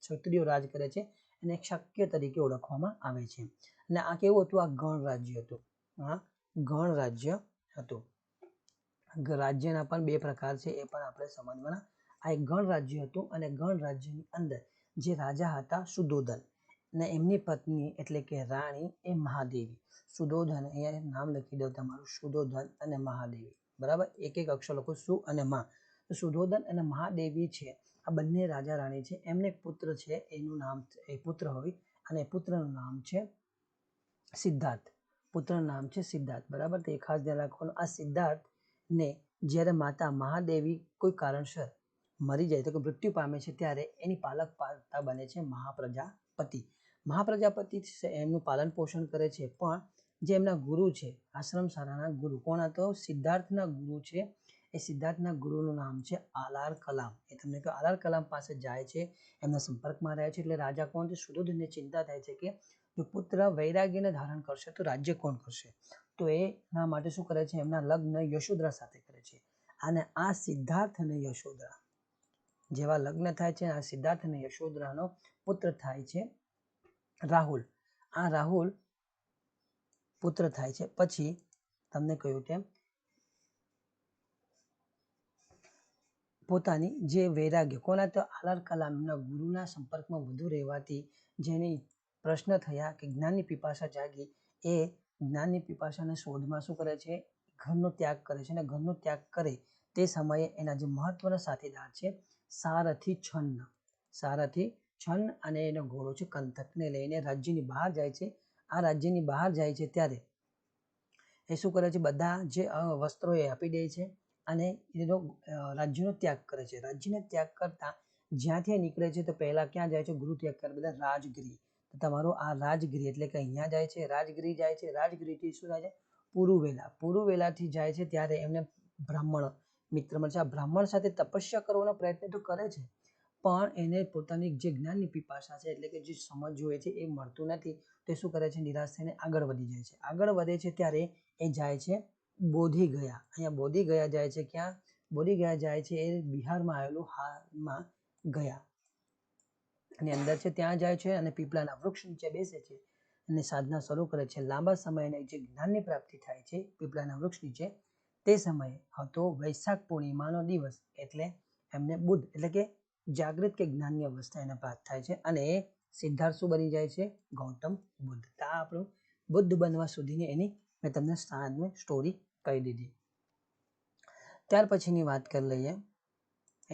Speaker 1: ક્ષત્રિયો રાજ કરે છે એને શાક્ય તરીકે ઓળખવામાં આવે છે. અને આ કેવું હતું? આ ગણ રાજ્ય હતું. આ ગણ રાજ્ય હતું. રાજ્યના પણ બે પ્રકાર છે એ પણ આપણે સમજવાના. આ એક ગણ રાજ્ય હતું અને ગણ રાજ્યની અંદર જે રાજા હતા સુધોધન અને એમની પત્ની એટલે કે રાણી એ મહાદેવી. સુધોધન, અહીંયા નામ લખી દો તમારું, સુધોધન અને મહાદેવી, બરાબર. એક એક અક્ષર લખો, સુ અને મા. તો સુધોધન અને મહાદેવી છે આ બંને રાજા રાણી છે. એમને પુત્ર છે, એનું નામ પુત્ર હોય અને પુત્રનું નામ છે સિદ્ધાર્થ. પુત્રનું નામ છે સિદ્ધાર્થ, બરાબર. તો એ ખાસ ધ્યાન રાખવાનું. આ સિદ્ધાર્થ ને જ્યારે માતા મહાદેવી કોઈ કારણસર મરી જાય તો કે મૃત્યુ પામે છે ત્યારે એની પાલક પાલતા બને છે મહાપ્રજાપતિ. મહાપ્રજાપતિ એમનું પાલન પોષણ કરે છે, પણ જે એમના ગુરુ છે આશ્રમ શાળાના ગુરુ, કોણ હતો? સિદ્ધાર્થના ગુરુ છે. એ સિદ્ધાર્થના ગુરુનું નામ છે આલાર કલામ. એ તમને કહ્યું આલાર કલામ પાસે જાય છે, એમના સંપર્કમાં રહે છે. એટલે રાજા કોણ છે? સુધોધનને ચિંતા થાય છે કે જો પુત્ર વૈરાગ્યને ધારણ કરશે તો રાજ્ય કોણ કરશે? તો એના માટે શું કરે છે? એમના લગ્ન યશોધરા સાથે કરે છે. અને આ સિદ્ધાર્થ અને યશોધરા જેવા લગ્ન થાય છે, આ સિદ્ધાર્થ અને યશોધરાનો પુત્ર થાય છે રાહુલ. આ રાહુલ પુત્ર થાય છે. પછી તમને કહ્યું તેમ પોતાની જે વૈરાગ્ય, કોના? તો આલાર કલામના ગુરુના સંપર્કમાં વધુ રહેવાથી જેની પ્રશ્ન થયા કે જ્ઞાનની પીપાસા જાગી, એ જ્ઞાનની પીપાસાના શોધમાં શું કરે છે? ઘરનો ત્યાગ કરે છે. અને ઘરનો ત્યાગ કરે તે સમયે એના જે મહત્વના સાથીદાર છે સારથી છન્ન અને એનો ઘોડો છે કંથકને લઈને રાજ્યની બહાર જાય છે. આ રાજ્યની બહાર જાય છે ત્યારે એ શું કરે છે? બધા જે વસ્ત્રો એ આપી દે છે અને એનો રાજ્યનો ત્યાગ કરે છે. રાજ્યનો ત્યાગ કરતા જ્યાંથી નીકળે છે તો પહેલા ક્યાં જાય છે? ગૃહ ત્યાગ કરે બધા રાજગીરી. તો તમારું આ રાજગીરી એટલે કે અહીંયા જાય છે, રાજગીરી જાય છે. રાજગીરીથી શું થાય છે? પુરુવેલાથી જાય છે ત્યારે એમને બ્રાહ્મણ મિત્ર મળે છે. આ બ્રાહ્મણ સાથે તપસ્યા કરવાનો પ્રયત્ન તો કરે છે, પણ એને પોતાની જે જ્ઞાનની પીપાસા છે એટલે કે જે સમજ જોઈએ છે એ મળતું નથી. તે શું કરે છે? નિરાશ થઈને આગળ વધી જાય છે. આગળ વધે છે ત્યારે એ જાય છે બોધિગયા. અહીંયા બોધિગયા જાય છે. ક્યાં બોધિગયા જાય છે? એ બિહારમાં આવેલું હાલમાં ગયા એની અંદર છે, ત્યાં જાય છે અને પીપળાના વૃક્ષ નીચે બેસે છે અને સાધના શરૂ કરે છે. લાંબા સમયને જે જ્ઞાનની પ્રાપ્તિ થાય છે પીપળાના વૃક્ષ નીચે, તે સમયે હતો વૈશાખ પૂર્ણિમાનો દિવસ. એટલે એમને બુદ્ધ એટલે કે જાગૃત કે જ્ઞાનની અવસ્થા એને પ્રાપ્ત થાય છે અને એ સિદ્ધાર્થ શું બની જાય છે? ગૌતમ બુદ્ધ. આ આપણું બુદ્ધ બનવા સુધીની એની મેં તમને સ્ટોરી કહી દીધી. ત્યાર પછીની વાત કરી લઈએ.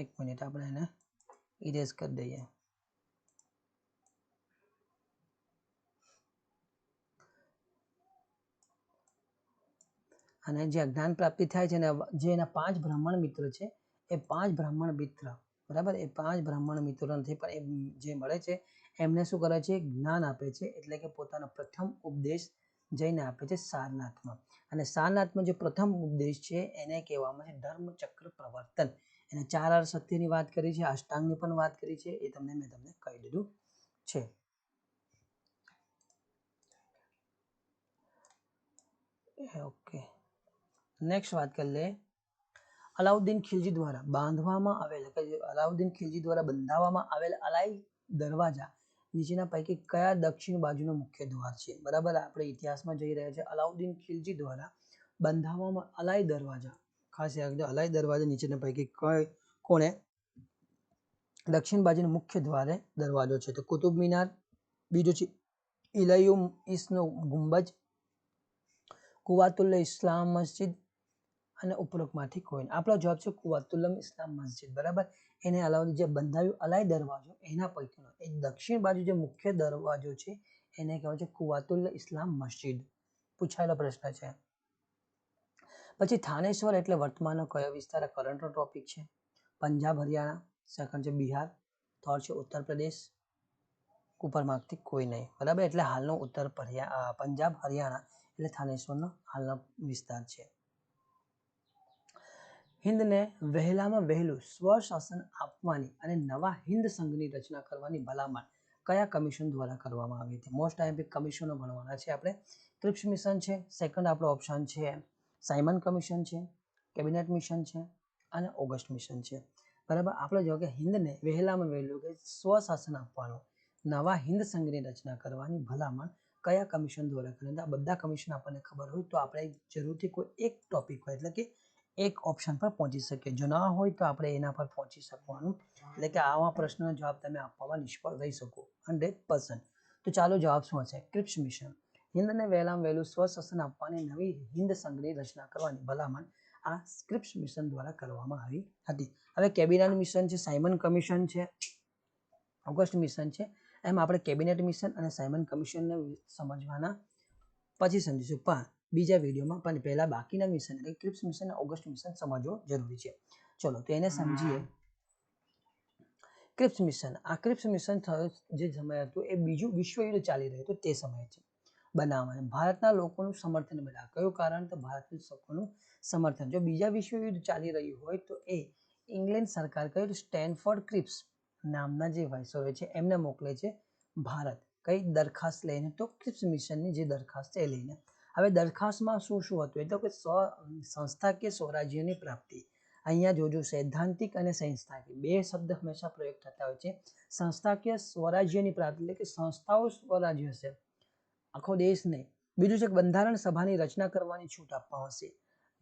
Speaker 1: એક મિનિટ, આપણે એને ઇરેઝ કરી દઈએ. અને જે જ્ઞાન પ્રાપ્તિ થાય છે ને જે એના 5 બ્રાહ્મણ મિત્ર છે એ 5 બ્રાહ્મણ મિત્ર બરાબર એ 5 બ્રાહ્મણ મિત્રો નથી પણ એ જે મળે છે એમને શું કરે છે જ્ઞાન આપે છે એટલે કે પોતાનો પ્રથમ ઉપદેશ જઈને આપે છે સારનાથમાં અને સારનાથમાં જે પ્રથમ ઉપદેશ છે એને કહેવામાં છે ધર્મચક્ર પ્રવર્તન એને 4 આર સત્યની વાત કરી છે અષ્ટાંગની પણ વાત કરી છે એ મેં તમને કહી દીધું છે ઓકે નેક્સ્ટ વાત કરી લે અલાઉદ્દીન ખિલજી દ્વારા બાંધવામાં આવેલ અલાઉદ્દીન ખિલજી દ્વારા બંધાવવામાં આવેલ અલાઈ દરવાજા નીચેના પૈકી કયા દક્ષિણ બાજુનો મુખ્ય દ્વાર છે બરાબર આપણે ઇતિહાસમાં જઈ રહ્યા છે અલાઉદ્દીન ખિલજી દ્વારા બંધાવવામાં અલાઈ દરવાજા ખાસ યાદ રાખજો અલાઈ દરવાજા નીચેના પૈકી કોણે દક્ષિણ બાજુનો મુખ્ય દ્વારે દરવાજો છે તો કુતુબ મિનાર બીજો છે ઇલાયુમ ઈસનો ગુંબજ કુવાતુલ ઇસ્લામ મસ્જિદ અને ઉપરોક્તમાંથી કોઈ આપણો જવાબ છે કુવાતુલ ઇસ્લામ મસ્જિદ બરાબર એને અલાઉદ્દીન જે બંધાવ્યું અલાઈ દરવાજો એના પૈકીનો એ દક્ષિણ બાજુ જે મુખ્ય દરવાજો છે એને કહેવાય છે કુવાતુલ ઇસ્લામ મસ્જિદ પૂછાયેલો પ્રશ્ન છે પછી થાનેશ્વર એટલે વર્તમાનનો કયો વિસ્તાર કરંટનો ટોપિક છે પંજાબ હરિયાણા સેકન્ડ છે બિહાર થર્ડ છે ઉત્તર પ્રદેશ ઉપર માર્કથી કોઈ નહીં બરાબર એટલે હાલનો પંજાબ હરિયાણા એટલે થાનેશ્વરનો હાલનો વિસ્તાર છે હિન્દને વહેલામાં વહેલું સ્વશાસન આપવાની અને નવા હિન્દ સંઘની રચના કરવાની ભલામણ કયા કમિશન દ્વારા કરવામાં આવી હતી મોસ્ટ આઈએમપી કમિશનો ભણવાના છે આપણે ક્રિપ્સ મિશન છે સેકન્ડ આપણો ઓપ્શન છે સાયમન કમિશન છે કેબિનેટ મિશન છે અને ઓગસ્ટ મિશન છે બરાબર આપણે જો કે હિન્દને વહેલામાં વહેલું કે સ્વશાસન આપવાનું નવા હિન્દ સંઘની રચના કરવાની ભલામણ કયા કમિશન દ્વારા કરી આ બધા કમિશન આપણને ખબર હોય તો આપણે જરૂરથી કોઈ એક ટોપિક હોય એટલે કે એક ઓપ્શન પર પહોંચી શકીએ જો ના હોય તો આપણે એના પર પહોંચી શકવાનું એટલે કે આવા પ્રશ્નનો જવાબ તમે આપવામાં નિષ્ફળ રહી શકો 100%. તો ચાલો જવાબ શું હશે ક્રિપ્સ મિશન હિન્દને વહેલામાં વહેલું સ્વશાસન આપવાની નવી હિન્દ સંઘની રચના કરવાની ભલામણ આ ક્રિપ્સ મિશન દ્વારા કરવામાં આવી હતી હવે કેબિનેટ મિશન છે સાયમન કમિશન છે ઓગસ્ટ મિશન છે એમ આપણે કેબિનેટ મિશન અને સાયમન કમિશનને સમજવાના પછી સમજીશું પણ બીજા વિડીયોમાં પણ પહેલા બાકીના મિશન એટલે ક્રિપ્સ મિશન અને ઓગસ્ટ મિશન સમજવો જરૂરી છે ચલો તો એને સમજીએ ક્રિપ્સ મિશન આ ક્રિપ્સ મિશન જે સમય હતું એ બીજું વિશ્વયુદ્ધ ચાલી રહ્યું હતું તે સમયે છે બનાવવામાં ભારતના લોકોનું સમર્થન મળ્યા કયું કારણ તો ભારતના લોકોનું સમર્થન જો બીજા વિશ્વયુદ્ધ ચાલી રહ્યું હોય તો એ ઇંગ્લેન્ડ સરકાર કયું સ્ટેનફોર્ડ ક્રિપ્સ નામના જે વાઇસરોય છે એમને મોકલે છે ભારત કઈ દરખાસ્ત લઈને તો ક્રિપ્સ મિશનની જે દરખાસ્ત એ લઈને હવે દરખાસ્તમાં શું શું હતું એટલે કે સંસ્થાકીય સ્વરાજ્યની પ્રાપ્તિ અહીંયા જોજો સૈદ્ધાંતિક અને સંસ્થાકીય બે શબ્દ હંમેશા પ્રયોગ થતા હોય છે સંસ્થાકીય સ્વરાજ્યની પ્રાપ્તિ એટલે કે સંસ્થાઓ સ્વરાજ્ય છે આખો દેશ નહીં બીજું છે બંધારણ સભાની રચના કરવાની છૂટ આપવામાં આવશે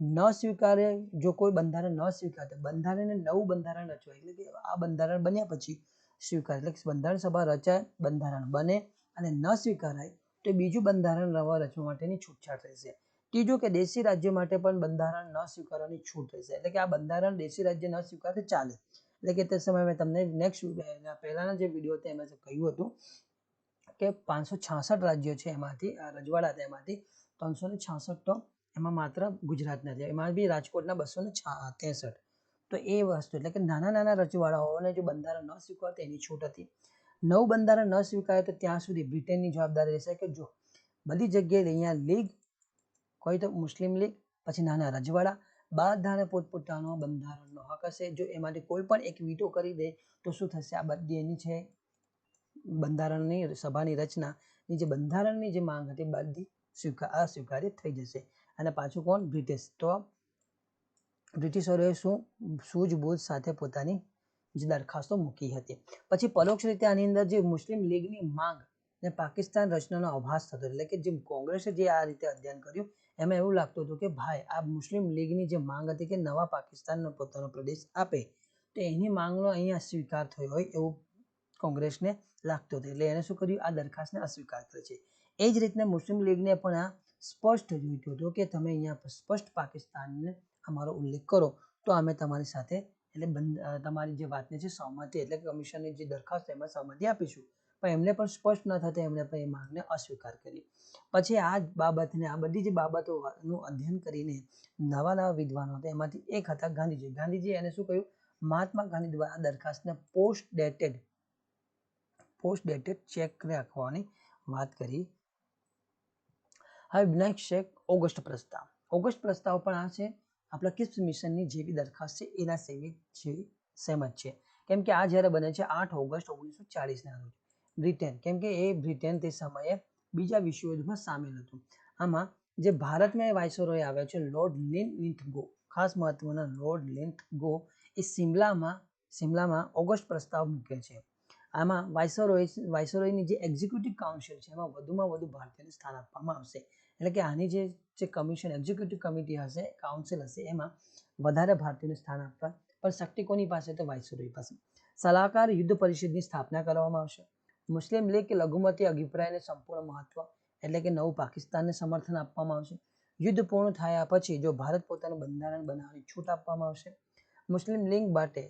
Speaker 1: ન સ્વીકારે જો કોઈ બંધારણ ન સ્વીકારે બંધારણને નવું બંધારણ રચવાય એટલે કે આ બંધારણ બન્યા પછી સ્વીકાર એટલે બંધારણ સભા રચાય બંધારણ બને અને ન સ્વીકારાય તો બીજું બંધારણ નવા રચવા માટેની છૂટછાટ રહેશે ત્રીજું કે દેશી રાજ્ય માટે પણ બંધારણ ન સ્વીકારવાની છૂટ રહેશે એટલે કે આ બંધારણ દેશી રાજ્ય ન સ્વીકારે ચાલે એટલે કે તે સમયે મેં તમને નેક્સ્ટ પહેલાના જે વિડીયો હતા એમાં કહ્યું હતું કે 566 રાજ્યો છે એમાંથી રજવાડા હતા એમાંથી 366 તો એમાં માત્ર ગુજરાતના છે એમાં બી રાજકોટના 263 તો એ વસ્તુ એટલે કે નાના નાના રજવાડાઓને જો બંધારણ ન સ્વીકારતા એની છૂટ હતી નવું બંધારણ ન સ્વીકારે તો ત્યાં સુધી બ્રિટનની જવાબદારી રહેશે કે જો બધી જગ્યાએ અહીંયા લીગ કોઈ તો મુસ્લિમ લીગ પછી નાના રજવાડા બધાને પોતપોતાનો બંધારણનો હક હશે જો એમાંથી કોઈ પણ એક વીટો કરી દે તો શું થશે આ બધી એની છે બંધારણની સભાની રચનાની જે બંધારણની જે માંગ હતી બધી અસ્વીકાર્ય થઈ જશે અને પાછું કોણ બ્રિટિશ તો બ્રિટિશરોએ શું સૂઝબૂઝ સાથે પોતાની જે દરખાસ્તો મૂકી હતી પછી પરોક્ષ રીતે આની અંદર જે મુસ્લિમ લીગની માંગ ને પાકિસ્તાન રચનાનો આભાસ થતો એટલે કે જે કોંગ્રેસે જે આ રીતે અધ્યયન કર્યું એમાં એવું લાગતું હતું કે ભાઈ આ મુસ્લિમ લીગની જે માંગ હતી કે નવા પાકિસ્તાનનો પોતાનો પ્રદેશ આપે તો એની માંગનો અહીંયા સ્વીકાર થયો હોય એવું કોંગ્રેસને લાગતું હતું એટલે એને શું કર્યું આ દરખાસ્તને અસ્વીકાર કરે છે એ જ રીતના મુસ્લિમ લીગને પણ આ સ્પષ્ટ જોઈતું હતું કે તમે અહીંયા સ્પષ્ટ પાકિસ્તાનને અમારો ઉલ્લેખ કરો તો અમે તમારી સાથે એટલે તમારી જે વાતને છે સહમતિ એટલે કે કમિશનની જે દરખાસ્ત એમાં સહમતિ આપીશું પણ એમને પણ સ્પષ્ટ ન થતા એમણે પણ એ માંગને અસ્વીકાર કરી. પછી આ બાબતને આ બધી જ બાબતોનું અધ્યયન કરીને નવા વિદ્વાનો હતા એમાંથી એક હતા ગાંધીજી. ગાંધીજી એને શું કહ્યું, મહાત્મા ગાંધી દ્વારા દરખાસ્તને પોસ્ટ ડેટેડ ચેક રાખવાની વાત કરી. હવે નેક્સ્ટ છે ઓગસ્ટ પ્રસ્તાવ. ઓગસ્ટ પ્રસ્તાવ પણ આ છે આપણા ક્રિપ્સ મિશનની જેવી દરખાસ્ત છે એના સેમ જ છે. કેમ કે આ જ્યારે બને છે 8 ઓગસ્ટ 1940ના રોજ બ્રિટન, કેમ કે એ બ્રિટન તે સમયે બીજા વિશ્વયુદ્ધમાં સામેલ હતું. આમાં જે ભારતમાં વાઇસરોય આવ્યા છે લોર્ડ લિન્થગો, ખાસ મહત્વના લોર્ડ લિન્થગો એ સિમલામાં ઓગસ્ટ પ્રસ્તાવ મૂકે છે. આમાં વાઇસરોયની જે એક્ઝિક્યુટિવ કાઉન્સિલ છે એમાં વધુમાં વધુ ભારતીયને સ્થાન આપવામાં આવશે. એટલે કે આની જે કમિશન એક્ઝિક્યુટિવ કમિટી હશે, કાઉન્સિલ હશે, એમાં વધારે ભારતીયોને સ્થાન આપવા પણ શક્તિ કોની પાસે તો વાઇસરોય પાસે. સલાહકાર યુદ્ધ પરિષદની સ્થાપના કરવામાં આવશે. મુસ્લિમ લીગ કે લઘુમતી અભિપ્રાયને સંપૂર્ણ મહત્વ એટલે કે નવું પાકિસ્તાનને સમર્થન આપવામાં આવશે. યુદ્ધ પૂર્ણ થયા પછી જો ભારત પોતાનું બંધારણ બનાવવાની છૂટ આપવામાં આવશે. મુસ્લિમ લીગ માટે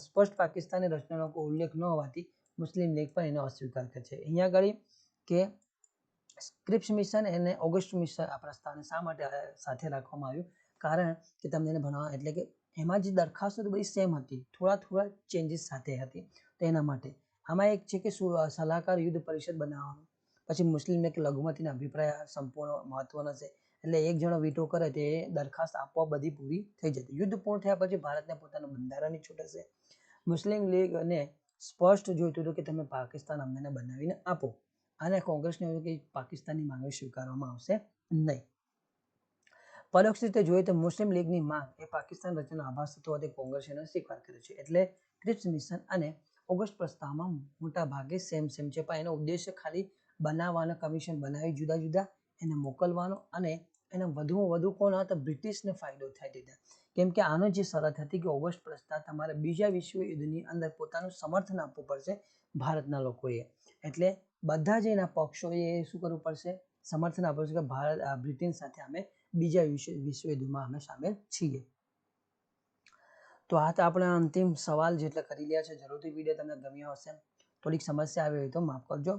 Speaker 1: સ્પષ્ટ પાકિસ્તાની રચનાનો કોઈ ઉલ્લેખ ન હોવાથી મુસ્લિમ લીગ પણ એનો અસ્વીકાર કરે છે. અહીંયા આગળ કે ક્રિપ્સ મિશન અને ઓગસ્ટ મિશન આ પ્રસ્તાવને શા માટે સાથે રાખવામાં આવ્યું, કારણ કે તમને એને ભણવા એટલે કે એમાં જે દરખાસ્તો બધી સેમ હતી, થોડા ચેન્જીસ સાથે હતી. તો એના માટે આમાં એક છે કે સલાહકાર યુદ્ધ પરિષદ બનાવવાનું, પછી મુસ્લિમ લીગ લઘુમતીના અભિપ્રાય સંપૂર્ણ મહત્વનો છે. એટલે એક જણો વીટો કરે તે દરખાસ્ત આપોઆપ બધી પૂરી થઈ જતી. યુદ્ધ પૂર્ણ થયા પછી ભારતને પોતાનું બંધારણની છૂટ હશે. મુસ્લિમ લીગને સ્પષ્ટ જોઈતું હતું કે તમે પાકિસ્તાન અમને બનાવીને આપો, અને કોંગ્રેસને એવું કે પાકિસ્તાનની માંગણી સ્વીકારવામાં આવશે નહીં. પરોક્ષ રીતે જોઈએ તો મુસ્લિમ લીગની માંગ એ પાકિસ્તાન રચનાનો આભાસ થતો હોવાથી કોંગ્રેસ એનો સ્વીકાર કરે છે. એટલે ક્રિપ્સ મિશન અને ઓગસ્ટ પ્રસ્તાવમાં મોટા ભાગે સેમ છે, પણ એનો ઉદ્દેશ્ય ખાલી બનાવવાનો, કમિશન બનાવી જુદા જુદા એને મોકલવાનો અને એને વધુમાં વધુ કોણ તો બ્રિટિશને ફાયદો થાય દીધા. કેમ કે આનો જે શરત હતી કે ઓગસ્ટ પ્રસ્તાવ તમારે બીજા વિશ્વયુદ્ધની અંદર પોતાનું સમર્થન આપવું પડશે ભારતના લોકોએ. એટલે બધા જ એના પક્ષોએ શું કરવું પડશે, સમર્થન આપવું પડશે કે ભારત બ્રિટન સાથે અમે બીજા વિશ્વયુદ્ધમાં અમે સામેલ છીએ. તો આ તો આપણા અંતિમ સવાલ જેટલા કરી રહ્યા છે. જરૂરથી વિડીયો તમને ગમ્યો હશે. થોડીક સમસ્યા આવી હોય તો માફ કરજો.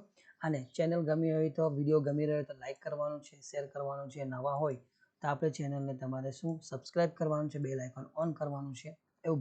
Speaker 1: અને ચેનલ ગમી હોય તો વિડીયો ગમી રહ્યો તો લાઇક કરવાનું છે, શેર કરવાનું છે. નવા હોય તો આપણે ચેનલને તમારે શું સબસ્ક્રાઇબ કરવાનું છે, બેલ આઇકોન ઓન કરવાનું છે, એવું